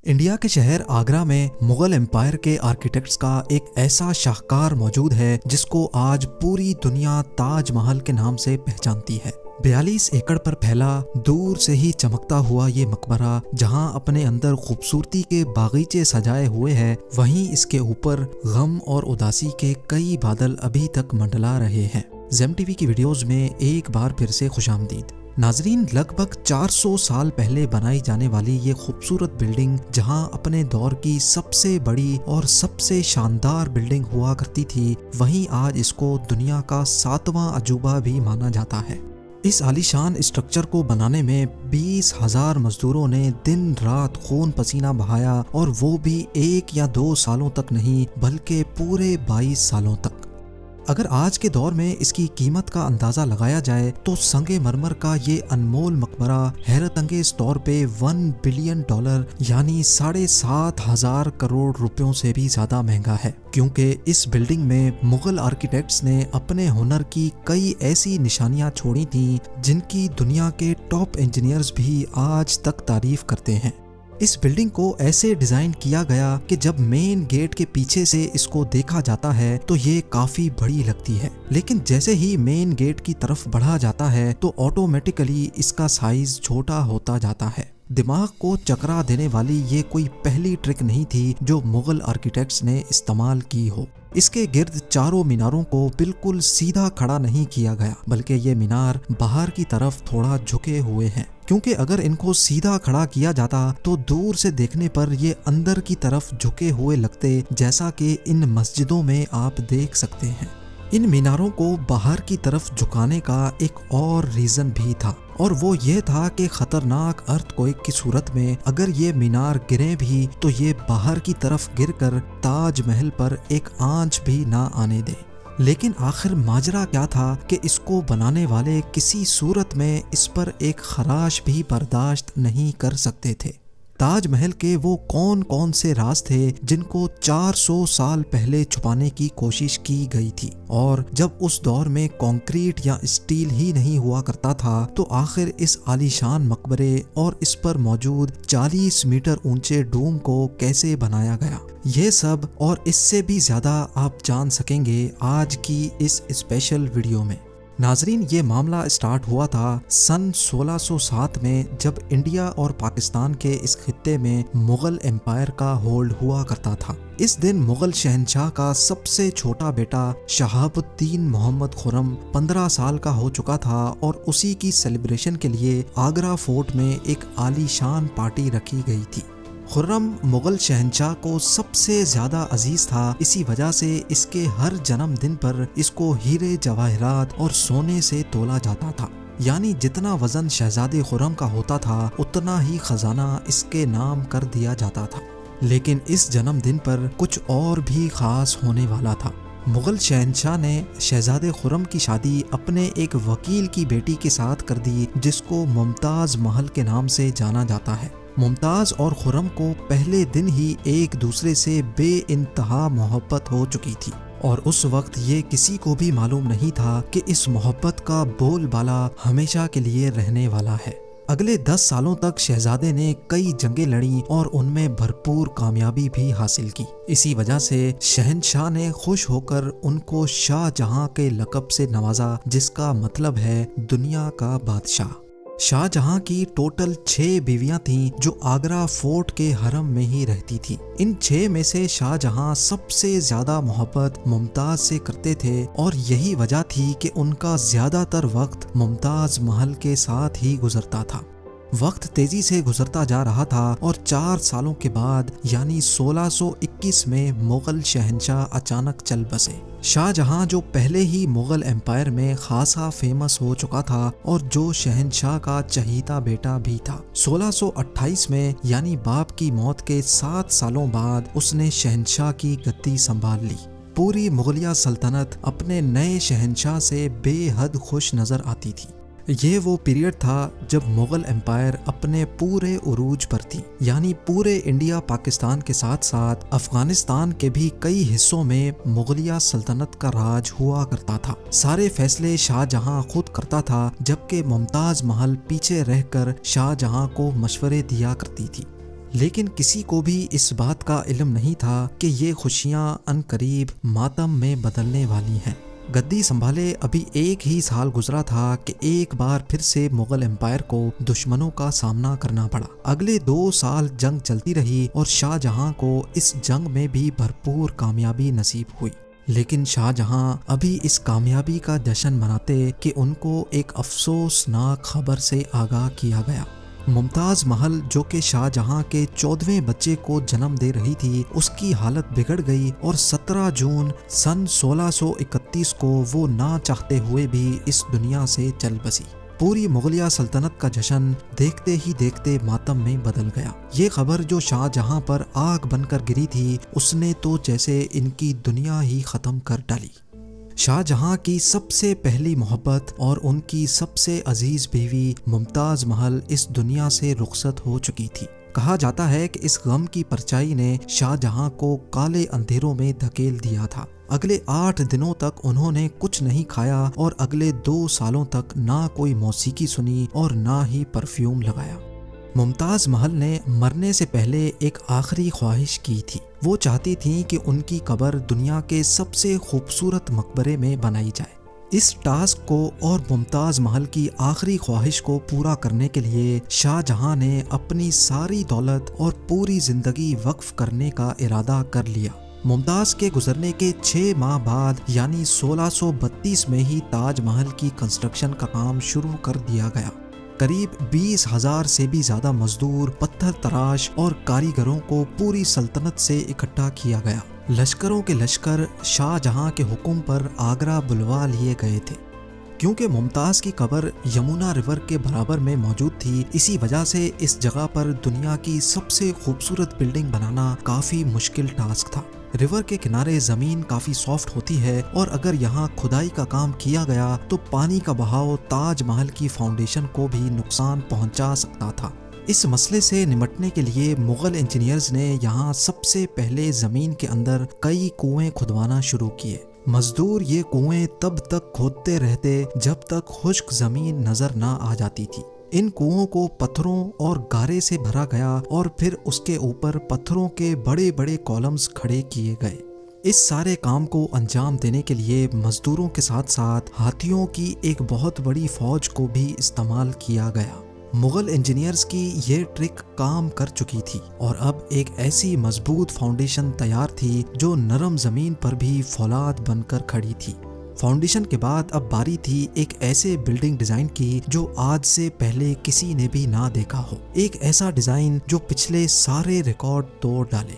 India کے شہر آگرہ میں مغل امپائر کے آرکیٹیکٹس کا ایک ایسا شاہکار موجود ہے جس کو آج پوری دنیا تاج محل کے نام سے پہچانتی ہے۔ 42 ایکڑ پر پھیلا دور سے ہی چمکتا ہوا یہ مقبرہ جہاں اپنے اندر خوبصورتی کے باغیچے سجائے ہوئے ہے، وہیں اس کے اوپر غم اور اداسی کے کئی بادل ابھی تک منڈلا رہے ہیں۔ زیم ٹی وی کی ویڈیوز میں ایک بار پھر سے خوش آمدید۔ ناظرین، لگ بھگ 400 سال پہلے بنائی جانے والی یہ خوبصورت بلڈنگ جہاں اپنے دور کی سب سے بڑی اور سب سے شاندار بلڈنگ ہوا کرتی تھی، وہیں آج اس کو دنیا کا 7واں عجوبہ بھی مانا جاتا ہے۔ اس عالیشان اسٹرکچر کو بنانے میں 20,000 مزدوروں نے دن رات خون پسینہ بہایا، اور وہ بھی 1 یا 2 سالوں تک نہیں بلکہ پورے 22 سالوں تک۔ اگر آج کے دور میں اس کی قیمت کا اندازہ لگایا جائے تو سنگ مرمر کا یہ انمول مقبرہ حیرت انگیز طور پہ $1 بلین یعنی 7,500 کروڑ روپیوں سے بھی زیادہ مہنگا ہے، کیونکہ اس بلڈنگ میں مغل آرکیٹیکٹس نے اپنے ہنر کی کئی ایسی نشانیاں چھوڑی تھیں جن کی دنیا کے ٹاپ انجینئرز بھی آج تک تعریف کرتے ہیں۔ اس بلڈنگ کو ایسے ڈیزائن کیا گیا کہ جب مین گیٹ کے پیچھے سے اس کو دیکھا جاتا ہے تو یہ کافی بڑی لگتی ہے، لیکن جیسے ہی مین گیٹ کی طرف بڑھا جاتا ہے تو آٹومیٹیکلی اس کا سائز چھوٹا ہوتا جاتا ہے۔ دماغ کو چکرا دینے والی یہ کوئی پہلی ٹرک نہیں تھی جو مغل آرکیٹیکٹس نے استعمال کی ہو۔ اس کے گرد چاروں میناروں کو بالکل سیدھا کھڑا نہیں کیا گیا، بلکہ یہ مینار باہر کی طرف تھوڑا جھکے ہوئے ہیں، کیونکہ اگر ان کو سیدھا کھڑا کیا جاتا تو دور سے دیکھنے پر یہ اندر کی طرف جھکے ہوئے لگتے، جیسا کہ ان مسجدوں میں آپ دیکھ سکتے ہیں۔ ان میناروں کو باہر کی طرف جھکانے کا ایک اور ریزن بھی تھا، اور وہ یہ تھا کہ خطرناک ارتھ کوئک کی صورت میں اگر یہ مینار گریں بھی تو یہ باہر کی طرف گر کر تاج محل پر ایک آنچ بھی نہ آنے دے۔ لیکن آخر ماجرا کیا تھا کہ اس کو بنانے والے کسی صورت میں اس پر ایک خراش بھی برداشت نہیں کر سکتے تھے۔ تاج محل کے وہ کون سے راز تھے جن کو 400 سال پہلے چھپانے کی کوشش کی گئی تھی، اور جب اس دور میں کنکریٹ یا اسٹیل ہی نہیں ہوا کرتا تھا تو آخر اس عالیشان مقبرے اور اس پر موجود 40 میٹر اونچے ڈوم کو کیسے بنایا گیا؟ یہ سب اور اس سے بھی زیادہ آپ جان سکیں گے آج کی اس اسپیشل ویڈیو میں۔ ناظرین، یہ معاملہ اسٹارٹ ہوا تھا سن 1607 میں، جب انڈیا اور پاکستان کے اس خطے میں مغل امپائر کا ہولڈ ہوا کرتا تھا۔ اس دن مغل شہنشاہ کا سب سے چھوٹا بیٹا شہاب الدین محمد خرم 15 سال کا ہو چکا تھا، اور اسی کی سیلیبریشن کے لیے آگرہ فورٹ میں ایک عالی شان پارٹی رکھی گئی تھی۔ خرم مغل شہنشاہ کو سب سے زیادہ عزیز تھا، اسی وجہ سے اس کے ہر جنم دن پر اس کو ہیرے جواہرات اور سونے سے تولا جاتا تھا، یعنی جتنا وزن شہزادے خرم کا ہوتا تھا اتنا ہی خزانہ اس کے نام کر دیا جاتا تھا۔ لیکن اس جنم دن پر کچھ اور بھی خاص ہونے والا تھا۔ مغل شہنشاہ نے شہزادے خرم کی شادی اپنے ایک وکیل کی بیٹی کے ساتھ کر دی جس کو ممتاز محل کے نام سے جانا جاتا ہے۔ ممتاز اور خرم کو پہلے دن ہی ایک دوسرے سے بے انتہا محبت ہو چکی تھی، اور اس وقت یہ کسی کو بھی معلوم نہیں تھا کہ اس محبت کا بول بالا ہمیشہ کے لیے رہنے والا ہے۔ اگلے 10 سالوں تک شہزادے نے کئی جنگیں لڑیں اور ان میں بھرپور کامیابی بھی حاصل کی۔ اسی وجہ سے شہنشاہ نے خوش ہو کر ان کو شاہ جہاں کے لقب سے نوازا، جس کا مطلب ہے دنیا کا بادشاہ۔ شاہ جہاں کی ٹوٹل 6 بیویاں تھیں جو آگرہ فورٹ کے حرم میں ہی رہتی تھیں۔ ان 6 میں سے شاہ جہاں سب سے زیادہ محبت ممتاز سے کرتے تھے، اور یہی وجہ تھی کہ ان کا زیادہ تر وقت ممتاز محل کے ساتھ ہی گزرتا تھا۔ وقت تیزی سے گزرتا جا رہا تھا، اور 4 سالوں کے بعد یعنی 1621 میں مغل شہنشاہ اچانک چل بسے۔ شاہ جہاں جو پہلے ہی مغل امپائر میں خاصا فیمس ہو چکا تھا اور جو شہنشاہ کا چہیتا بیٹا بھی تھا، 1628 میں یعنی باپ کی موت کے 7 سالوں بعد اس نے شہنشاہ کی گدی سنبھال لی۔ پوری مغلیہ سلطنت اپنے نئے شہنشاہ سے بے حد خوش نظر آتی تھی۔ یہ وہ پیریڈ تھا جب مغل امپائر اپنے پورے عروج پر تھی، یعنی پورے انڈیا پاکستان کے ساتھ ساتھ افغانستان کے بھی کئی حصوں میں مغلیہ سلطنت کا راج ہوا کرتا تھا۔ سارے فیصلے شاہ جہاں خود کرتا تھا، جبکہ ممتاز محل پیچھے رہ کر شاہ جہاں کو مشورے دیا کرتی تھی۔ لیکن کسی کو بھی اس بات کا علم نہیں تھا کہ یہ خوشیاں عنقریب ماتم میں بدلنے والی ہیں۔ گدی سنبھالے ابھی 1 ہی سال گزرا تھا کہ ایک بار پھر سے مغل امپائر کو دشمنوں کا سامنا کرنا پڑا۔ اگلے 2 سال جنگ چلتی رہی اور شاہ جہاں کو اس جنگ میں بھی بھرپور کامیابی نصیب ہوئی، لیکن شاہ جہاں ابھی اس کامیابی کا جشن مناتے کہ ان کو ایک افسوسناک خبر سے آگاہ کیا گیا۔ ممتاز محل جو کہ شاہ جہاں کے 14ویں بچے کو جنم دے رہی تھی، اس کی حالت بگڑ گئی اور 17 جون سن 1631 کو وہ نہ چاہتے ہوئے بھی اس دنیا سے چل بسی۔ پوری مغلیہ سلطنت کا جشن دیکھتے ہی دیکھتے ماتم میں بدل گیا۔ یہ خبر جو شاہ جہاں پر آگ بن کر گری تھی، اس نے تو جیسے ان کی دنیا ہی ختم کر ڈالی۔ شاہ جہاں کی سب سے پہلی محبت اور ان کی سب سے عزیز بیوی ممتاز محل اس دنیا سے رخصت ہو چکی تھی۔ کہا جاتا ہے کہ اس غم کی پرچائی نے شاہ جہاں کو کالے اندھیروں میں دھکیل دیا تھا۔ اگلے 8 دنوں تک انہوں نے کچھ نہیں کھایا اور اگلے 2 سالوں تک نہ کوئی موسیقی سنی اور نہ ہی پرفیوم لگایا۔ ممتاز محل نے مرنے سے پہلے ایک آخری خواہش کی تھی۔ وہ چاہتی تھیں کہ ان کی قبر دنیا کے سب سے خوبصورت مقبرے میں بنائی جائے۔ اس ٹاسک کو اور ممتاز محل کی آخری خواہش کو پورا کرنے کے لیے شاہ جہاں نے اپنی ساری دولت اور پوری زندگی وقف کرنے کا ارادہ کر لیا۔ ممتاز کے گزرنے کے 6 ماہ بعد یعنی 1632 میں ہی تاج محل کی کنسٹرکشن کا کام شروع کر دیا گیا۔ قریب 20,000 سے بھی زیادہ مزدور، پتھر تراش اور کاریگروں کو پوری سلطنت سے اکٹھا کیا گیا۔ لشکروں کے لشکر شاہ جہاں کے حکم پر آگرہ بلوا لیے گئے تھے۔ کیونکہ ممتاز کی قبر یمنا ریور کے برابر میں موجود تھی، اسی وجہ سے اس جگہ پر دنیا کی سب سے خوبصورت بلڈنگ بنانا کافی مشکل ٹاسک تھا۔ ریور کے کنارے زمین کافی سافٹ ہوتی ہے اور اگر یہاں کھدائی کا کام کیا گیا تو پانی کا بہاؤ تاج محل کی فاؤنڈیشن کو بھی نقصان پہنچا سکتا تھا۔ اس مسئلے سے نمٹنے کے لیے مغل انجینئرز نے یہاں سب سے پہلے زمین کے اندر کئی کنویں کھدوانا شروع کیے۔ مزدور یہ کنویں تب تک کھودتے رہتے جب تک خشک زمین نظر نہ آ جاتی تھی۔ ان کنووں کو پتھروں اور گارے سے بھرا گیا اور پھر اس کے اوپر پتھروں کے بڑے بڑے کالمز کھڑے کیے گئے۔ اس سارے کام کو انجام دینے کے لیے مزدوروں کے ساتھ ساتھ ہاتھیوں کی ایک بہت بڑی فوج کو بھی استعمال کیا گیا۔ مغل انجینئرز کی یہ ٹرک کام کر چکی تھی اور اب ایک ایسی مضبوط فاؤنڈیشن تیار تھی جو نرم زمین پر بھی فولاد بن کر کھڑی تھی۔ فاؤنڈیشن کے بعد اب باری تھی ایک ایسے بلڈنگ ڈیزائن کی جو آج سے پہلے کسی نے بھی نہ دیکھا ہو، ایک ایسا ڈیزائن جو پچھلے سارے ریکارڈ توڑ ڈالے۔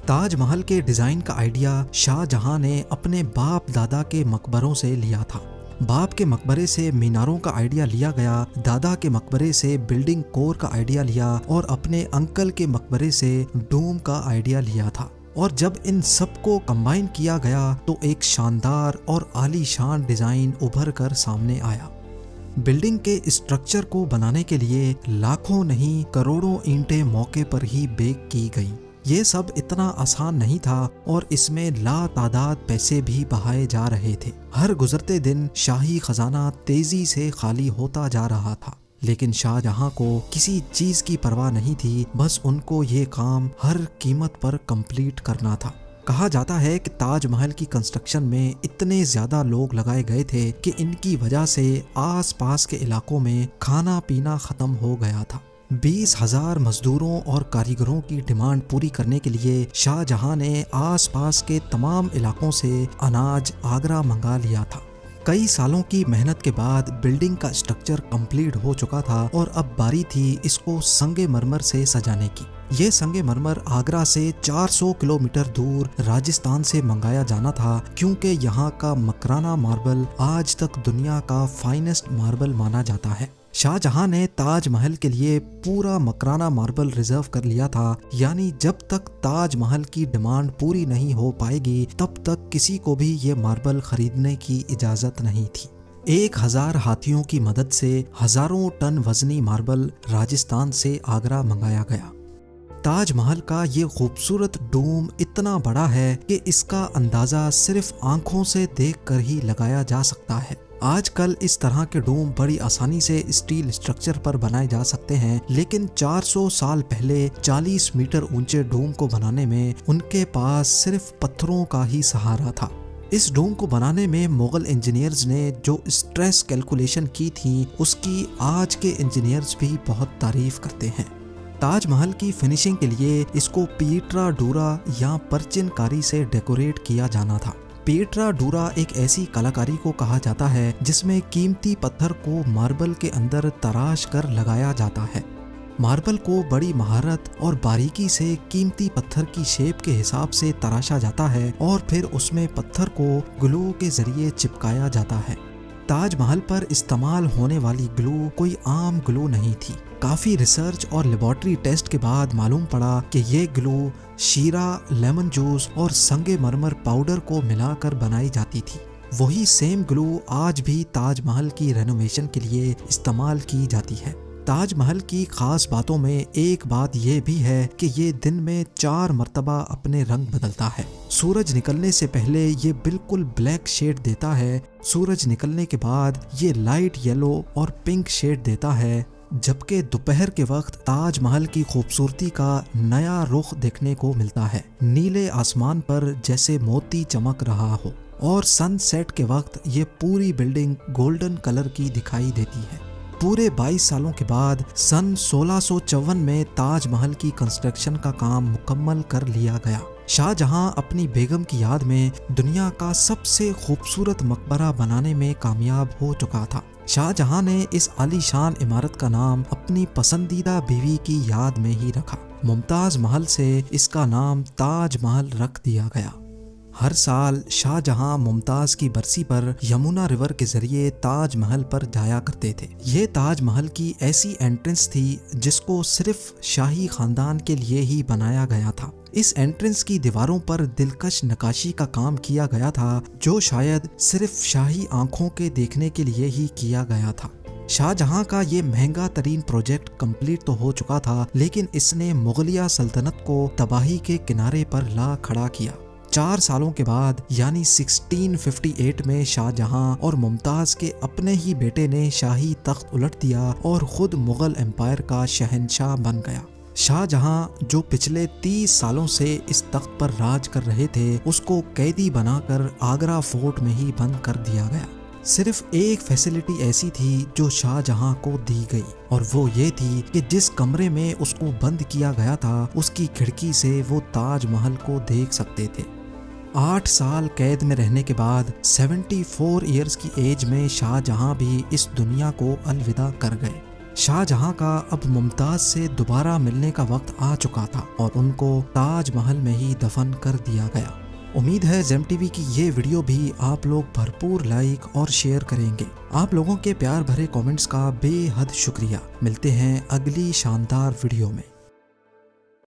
تاج محل کے ڈیزائن کا آئیڈیا شاہ جہاں نے اپنے باپ دادا کے مقبروں سے لیا تھا۔ باپ کے مقبرے سے میناروں کا آئیڈیا لیا گیا، دادا کے مقبرے سے بلڈنگ کور کا آئیڈیا لیا اور اپنے انکل کے مقبرے سے ڈوم کا آئیڈیا لیا تھا۔ اور جب ان سب کو کمبائن کیا گیا تو ایک شاندار اور عالی شان ڈیزائن ابھر کر سامنے آیا۔ بلڈنگ کے اسٹرکچر کو بنانے کے لیے لاکھوں نہیں کروڑوں اینٹیں موقع پر ہی بیک کی گئیں۔ یہ سب اتنا آسان نہیں تھا اور اس میں لا تعداد پیسے بھی بہائے جا رہے تھے۔ ہر گزرتے دن شاہی خزانہ تیزی سے خالی ہوتا جا رہا تھا، لیکن شاہ جہاں کو کسی چیز کی پرواہ نہیں تھی، بس ان کو یہ کام ہر قیمت پر کمپلیٹ کرنا تھا۔ کہا جاتا ہے کہ تاج محل کی کنسٹرکشن میں اتنے زیادہ لوگ لگائے گئے تھے کہ ان کی وجہ سے آس پاس کے علاقوں میں کھانا پینا ختم ہو گیا تھا۔ 20,000 مزدوروں اور کاریگروں کی ڈیمانڈ پوری کرنے کے لیے شاہ جہاں نے آس پاس کے تمام علاقوں سے اناج آگرہ منگا لیا تھا۔ کئی سالوں کی محنت کے بعد بلڈنگ کا اسٹرکچر کمپلیٹ ہو چکا تھا اور اب باری تھی اس کو سنگ مرمر سے سجانے کی۔ یہ سنگ مرمر آگرہ سے 400 کلومیٹر دور راجستھان سے منگایا جانا تھا، کیونکہ یہاں کا مکرانہ ماربل آج تک دنیا کا فائنسٹ ماربل مانا جاتا ہے۔ شاہ جہاں نے تاج محل کے لیے پورا مکرانہ ماربل ریزرو کر لیا تھا، یعنی جب تک تاج محل کی ڈیمانڈ پوری نہیں ہو پائے گی تب تک کسی کو بھی یہ ماربل خریدنے کی اجازت نہیں تھی۔ 1000 ہاتھیوں کی مدد سے ہزاروں ٹن وزنی ماربل راجستھان سے آگرہ منگایا گیا۔ تاج محل کا یہ خوبصورت ڈوم اتنا بڑا ہے کہ اس کا اندازہ صرف آنکھوں سے دیکھ کر ہی لگایا جا سکتا ہے۔ آج کل اس طرح کے ڈوم بڑی آسانی سے اسٹیل اسٹرکچر پر بنائے جا سکتے ہیں، لیکن 400 سال پہلے 40 میٹر اونچے ڈوم کو بنانے میں ان کے پاس صرف پتھروں کا ہی سہارا تھا۔ اس ڈوم کو بنانے میں مغل انجینئرز نے جو اسٹریس کیلکولیشن کی تھی اس کی آج کے انجینئرز بھی بہت تعریف کرتے ہیں۔ تاج محل کی فنیشنگ کے لیے اس کو پیٹرا ڈورا یا پرچن کاری سے ڈیکوریٹ کیا جانا تھا۔ پیٹرا ڈورا ایک ایسی کلاکاری کو کہا جاتا ہے جس میں قیمتی پتھر کو ماربل کے اندر تراش کر لگایا جاتا ہے۔ ماربل کو بڑی مہارت اور باریکی سے قیمتی پتھر کی شیپ کے حساب سے تراشا جاتا ہے اور پھر اس میں پتھر کو گلو کے ذریعے چپکایا جاتا ہے۔ تاج محل پر استعمال ہونے والی گلو کوئی عام گلو نہیں تھی۔ کافی ریسرچ اور لیبارٹری ٹیسٹ کے بعد معلوم پڑا کہ یہ گلو شیرہ، لیمن جوس اور سنگ مرمر پاؤڈر کو ملا کر بنائی جاتی تھی۔ وہی سیم گلو آج بھی تاج محل کی رینوویشن کے لیے استعمال کی جاتی ہے۔ تاج محل کی خاص باتوں میں ایک بات یہ بھی ہے کہ یہ دن میں 4 مرتبہ اپنے رنگ بدلتا ہے۔ سورج نکلنے سے پہلے یہ بالکل بلیک شیڈ دیتا ہے، سورج نکلنے کے بعد یہ لائٹ یلو اور پنک شیڈ دیتا ہے، جبکہ دوپہر کے وقت تاج محل کی خوبصورتی کا نیا رخ دیکھنے کو ملتا ہے، نیلے آسمان پر جیسے موتی چمک رہا ہو، اور سن سیٹ کے وقت یہ پوری بلڈنگ گولڈن کلر کی دکھائی دیتی ہے۔ پورے 22 سالوں کے بعد سن 1654 میں تاج محل کی کنسٹرکشن کا کام مکمل کر لیا گیا۔ شاہ جہاں اپنی بیگم کی یاد میں دنیا کا سب سے خوبصورت مقبرہ بنانے میں کامیاب ہو چکا تھا۔ شاہ جہاں نے اس عالی شان عمارت کا نام اپنی پسندیدہ بیوی کی یاد میں ہی رکھا۔ ممتاز محل سے اس کا نام تاج محل رکھ دیا گیا۔ ہر سال شاہ جہاں ممتاز کی برسی پر یمونا ریور کے ذریعے تاج محل پر جایا کرتے تھے۔ یہ تاج محل کی ایسی انٹرنس تھی جس کو صرف شاہی خاندان کے لیے ہی بنایا گیا تھا۔ اس انٹرنس کی دیواروں پر دلکش نقاشی کا کام کیا گیا تھا جو شاید صرف شاہی آنکھوں کے دیکھنے کے لیے ہی کیا گیا تھا۔ شاہ جہاں کا یہ مہنگا ترین پروجیکٹ کمپلیٹ تو ہو چکا تھا، لیکن اس نے مغلیہ سلطنت کو تباہی کے کنارے پر لا کھڑا کیا۔ 4 سالوں کے بعد یعنی 1658 میں شاہ جہاں اور ممتاز کے اپنے ہی بیٹے نے شاہی تخت الٹ دیا اور خود مغل امپائر کا شہنشاہ بن گیا۔ شاہ جہاں جو پچھلے 30 سالوں سے اس تخت پر راج کر رہے تھے، اس کو قیدی بنا کر آگرہ فورٹ میں ہی بند کر دیا گیا۔ صرف ایک فیسلٹی ایسی تھی جو شاہ جہاں کو دی گئی، اور وہ یہ تھی کہ جس کمرے میں اس کو بند کیا گیا تھا اس کی کھڑکی سے وہ تاج محل کو دیکھ سکتے تھے۔ 8 سال قید میں رہنے کے بعد 74 ایئرز کی ایج میں شاہ جہاں بھی اس دنیا کو الوداع کر گئے۔ شاہ جہاں کا اب ممتاز سے دوبارہ ملنے کا وقت آ چکا تھا اور ان کو تاج محل میں ہی دفن کر دیا گیا۔ امید ہے زیم ٹی وی کی یہ ویڈیو بھی آپ لوگ بھرپور لائک اور شیئر کریں گے۔ آپ لوگوں کے پیار بھرے کامنٹس کا بے حد شکریہ۔ ملتے ہیں اگلی شاندار ویڈیو میں۔